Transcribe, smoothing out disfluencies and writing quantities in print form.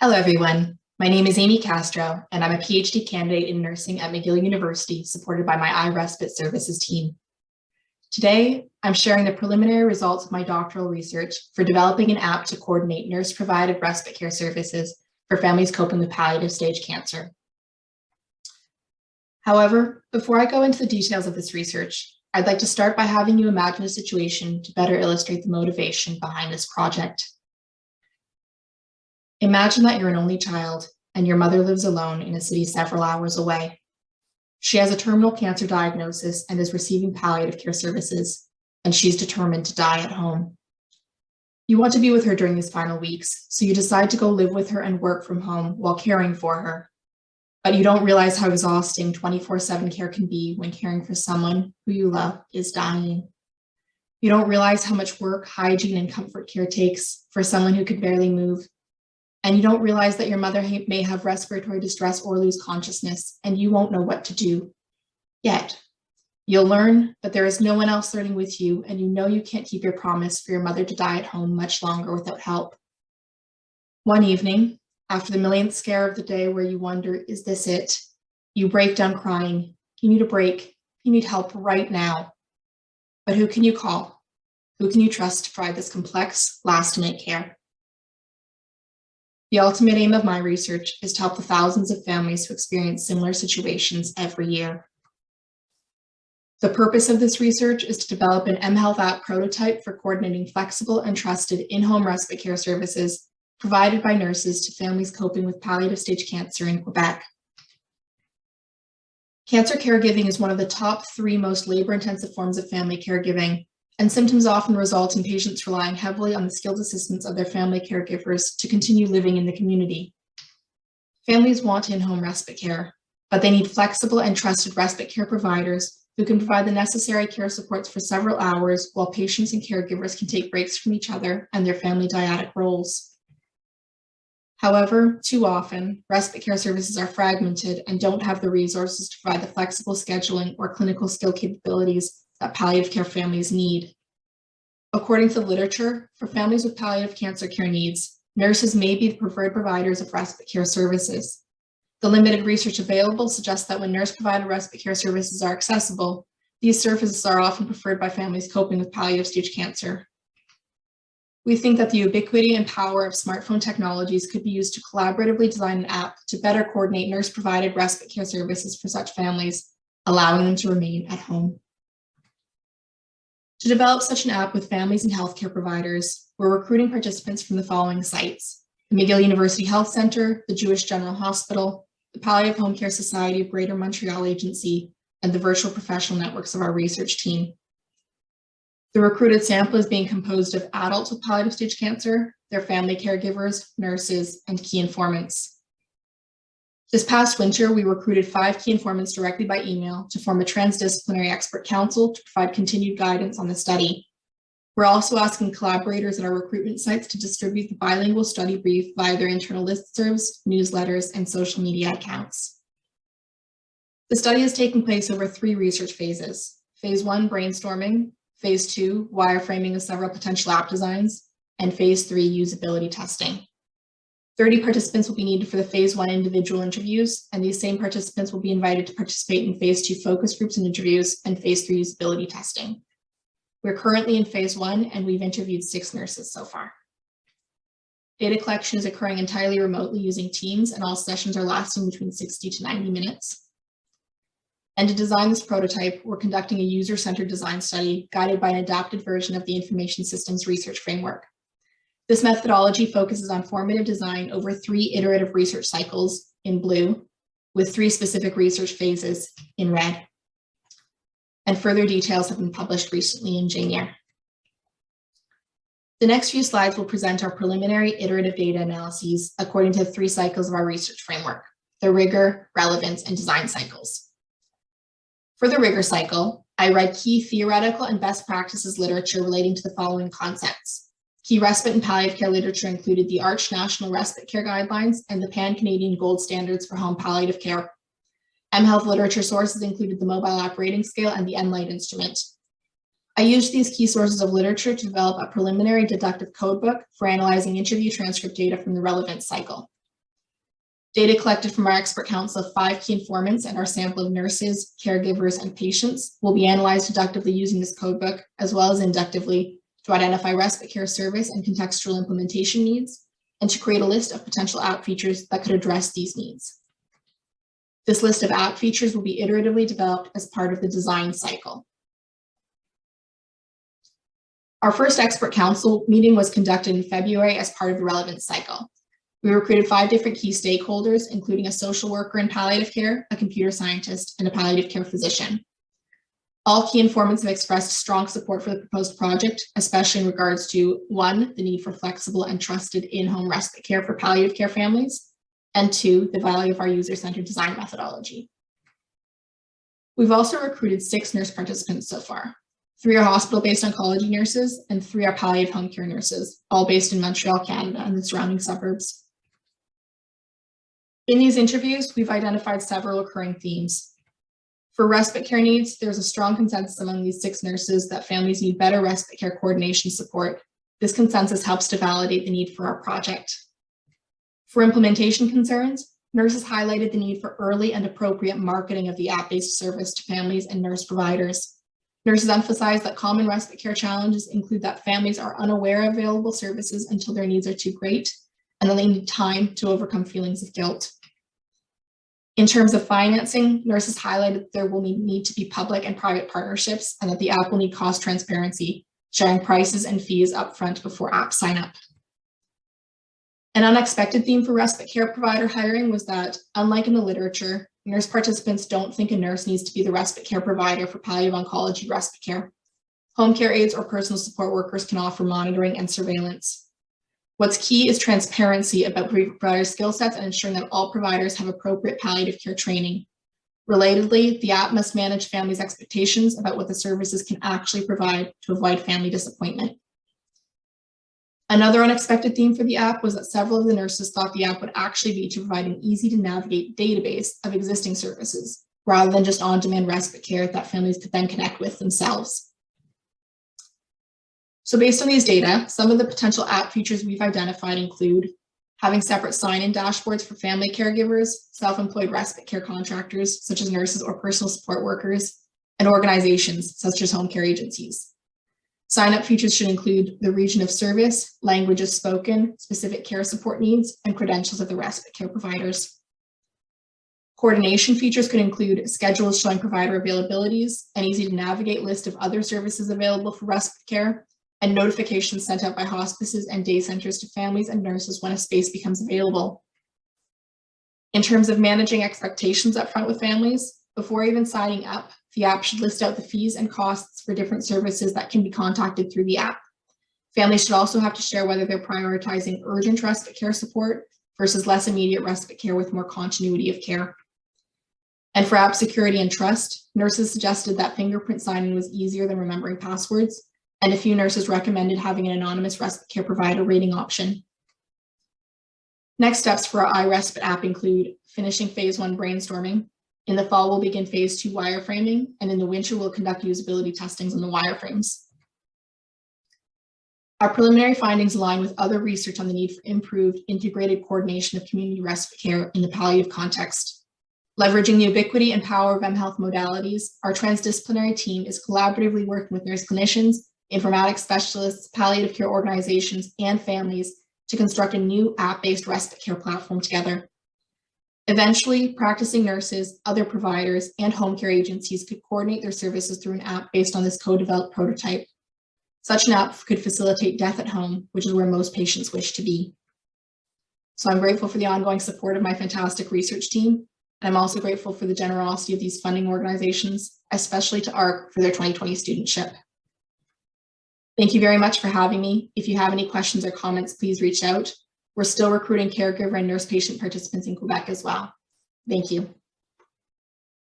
Hello, everyone. My name is Aimee Castro, and I'm a PhD candidate in nursing at McGill University, supported by my Respite services team. Today, I'm sharing the preliminary results of my doctoral research for developing an app to coordinate nurse-provided respite care services for families coping with palliative stage cancer. However, before I go into the details of this research, I'd like to start by having you imagine a situation to better illustrate the motivation behind this project. Imagine that you're an only child and your mother lives alone in a city several hours away. She has a terminal cancer diagnosis and is receiving palliative care services, and she's determined to die at home. You want to be with her during these final weeks, so you decide to go live with her and work from home while caring for her. But you don't realize how exhausting 24/7 care can be when caring for someone who you love is dying. You don't realize how much work, hygiene, and comfort care takes for someone who could barely move. And you don't realize that your mother may have respiratory distress or lose consciousness, and you won't know what to do. Yet, you'll learn, but there is no one else learning with you, and you know you can't keep your promise for your mother to die at home much longer without help. One evening, after the millionth scare of the day where you wonder, is this it? You break down crying. You need a break. You need help right now. But who can you call? Who can you trust to provide this complex, last-minute care? The ultimate aim of my research is to help the thousands of families who experience similar situations every year. The purpose of this research is to develop an mHealth app prototype for coordinating flexible and trusted in-home respite care services provided by nurses to families coping with palliative stage cancer in Quebec. Cancer caregiving is one of the top 3 most labor-intensive forms of family caregiving, and symptoms often result in patients relying heavily on the skilled assistance of their family caregivers to continue living in the community. Families want in-home respite care, but they need flexible and trusted respite care providers who can provide the necessary care supports for several hours while patients and caregivers can take breaks from each other and their family dyadic roles. However, too often, respite care services are fragmented and don't have the resources to provide the flexible scheduling or clinical skill capabilities that palliative care families need. According to the literature, for families with palliative cancer care needs, nurses may be the preferred providers of respite care services. The limited research available suggests that when nurse-provided respite care services are accessible, these services are often preferred by families coping with palliative stage cancer. We think that the ubiquity and power of smartphone technologies could be used to collaboratively design an app to better coordinate nurse-provided respite care services for such families, allowing them to remain at home. To develop such an app with families and healthcare providers, we're recruiting participants from the following sites: the McGill University Health Centre, the Jewish General Hospital, the Palliative Home Care Society of Greater Montreal Agency, and the virtual professional networks of our research team. The recruited sample is being composed of adults with palliative stage cancer, their family caregivers, nurses, and key informants. This past winter, we recruited 5 key informants directly by email to form a transdisciplinary expert council to provide continued guidance on the study. We're also asking collaborators at our recruitment sites to distribute the bilingual study brief via their internal listservs, newsletters, and social media accounts. The study is taking place over 3 research phases: Phase 1, brainstorming; Phase 2, wireframing of several potential app designs; and Phase 3, usability testing. 30 participants will be needed for the Phase 1 individual interviews, and these same participants will be invited to participate in Phase 2 focus groups and interviews and Phase 3 usability testing. We're currently in Phase 1, and we've interviewed 6 nurses so far. Data collection is occurring entirely remotely using Teams, and all sessions are lasting between 60 to 90 minutes. And to design this prototype, we're conducting a user-centered design study guided by an adapted version of the Information Systems Research Framework. This methodology focuses on formative design over 3 iterative research cycles in blue, with 3 specific research phases in red. And further details have been published recently in JNER. The next few slides will present our preliminary iterative data analyses according to the 3 cycles of our research framework: the rigor, relevance, and design cycles. For the rigor cycle, I read key theoretical and best practices literature relating to the following concepts. Key respite and palliative care literature included the ARCH National Respite Care Guidelines and the Pan-Canadian Gold Standards for Home Palliative Care. mHealth literature sources included the Mobile App Rating Scale and the NLIGHT instrument. I used these key sources of literature to develop a preliminary deductive codebook for analyzing interview transcript data from the relevance cycle. Data collected from our expert council of 5 key informants and our sample of nurses, caregivers, and patients will be analyzed deductively using this codebook, as well as inductively, to identify respite care service and contextual implementation needs, and to create a list of potential app features that could address these needs. This list of app features will be iteratively developed as part of the design cycle. Our first expert council meeting was conducted in February as part of the relevance cycle. We recruited 5 different key stakeholders, including a social worker in palliative care, a computer scientist, and a palliative care physician. All key informants have expressed strong support for the proposed project, especially in regards to 1, the need for flexible and trusted in-home respite care for palliative care families, and 2, the value of our user-centered design methodology. We've also recruited 6 nurse participants so far. 3 are hospital-based oncology nurses, and 3 are palliative home care nurses, all based in Montreal, Canada, and the surrounding suburbs. In these interviews, we've identified several recurring themes. For respite care needs, there's a strong consensus among these 6 nurses that families need better respite care coordination support. This consensus helps to validate the need for our project. For implementation concerns, nurses highlighted the need for early and appropriate marketing of the app-based service to families and nurse providers. Nurses emphasized that common respite care challenges include that families are unaware of available services until their needs are too great, and then they need time to overcome feelings of guilt. In terms of financing, nurses highlighted that there will need to be public and private partnerships, and that the app will need cost transparency, sharing prices and fees upfront before app sign up. An unexpected theme for respite care provider hiring was that, unlike in the literature, nurse participants don't think a nurse needs to be the respite care provider for palliative oncology respite care. Home care aides or personal support workers can offer monitoring and surveillance. What's key is transparency about provider skill sets and ensuring that all providers have appropriate palliative care training. Relatedly, the app must manage families' expectations about what the services can actually provide to avoid family disappointment. Another unexpected theme for the app was that several of the nurses thought the app would actually be to provide an easy-to-navigate database of existing services, rather than just on-demand respite care that families could then connect with themselves. So based on these data, some of the potential app features we've identified include having separate sign-in dashboards for family caregivers, self-employed respite care contractors, such as nurses or personal support workers, and organizations, such as home care agencies. Sign-up features should include the region of service, languages spoken, specific care support needs, and credentials of the respite care providers. Coordination features could include schedules showing provider availabilities, an easy-to-navigate list of other services available for respite care, and notifications sent out by hospices and day centers to families and nurses when a space becomes available. In terms of managing expectations up front with families, before even signing up, the app should list out the fees and costs for different services that can be contacted through the app. Families should also have to share whether they're prioritizing urgent respite care support versus less immediate respite care with more continuity of care. And for app security and trust, nurses suggested that fingerprint sign-in was easier than remembering passwords, and a few nurses recommended having an anonymous respite care provider rating option. Next steps for our iRespite app include finishing phase 1 brainstorming. In the fall, we'll begin phase 2 wireframing, and in the winter, we'll conduct usability testings on the wireframes. Our preliminary findings align with other research on the need for improved integrated coordination of community respite care in the palliative context. Leveraging the ubiquity and power of mHealth modalities, our transdisciplinary team is collaboratively working with nurse clinicians, informatics specialists, palliative care organizations, and families to construct a new app-based respite care platform together. Eventually, practicing nurses, other providers, and home care agencies could coordinate their services through an app based on this co-developed prototype. Such an app could facilitate death at home, which is where most patients wish to be. So I'm grateful for the ongoing support of my fantastic research team, and I'm also grateful for the generosity of these funding organizations, especially to ARC for their 2020 studentship. Thank you very much for having me. If you have any questions or comments, please reach out. We're still recruiting caregiver and nurse patient participants in Quebec as well. Thank you.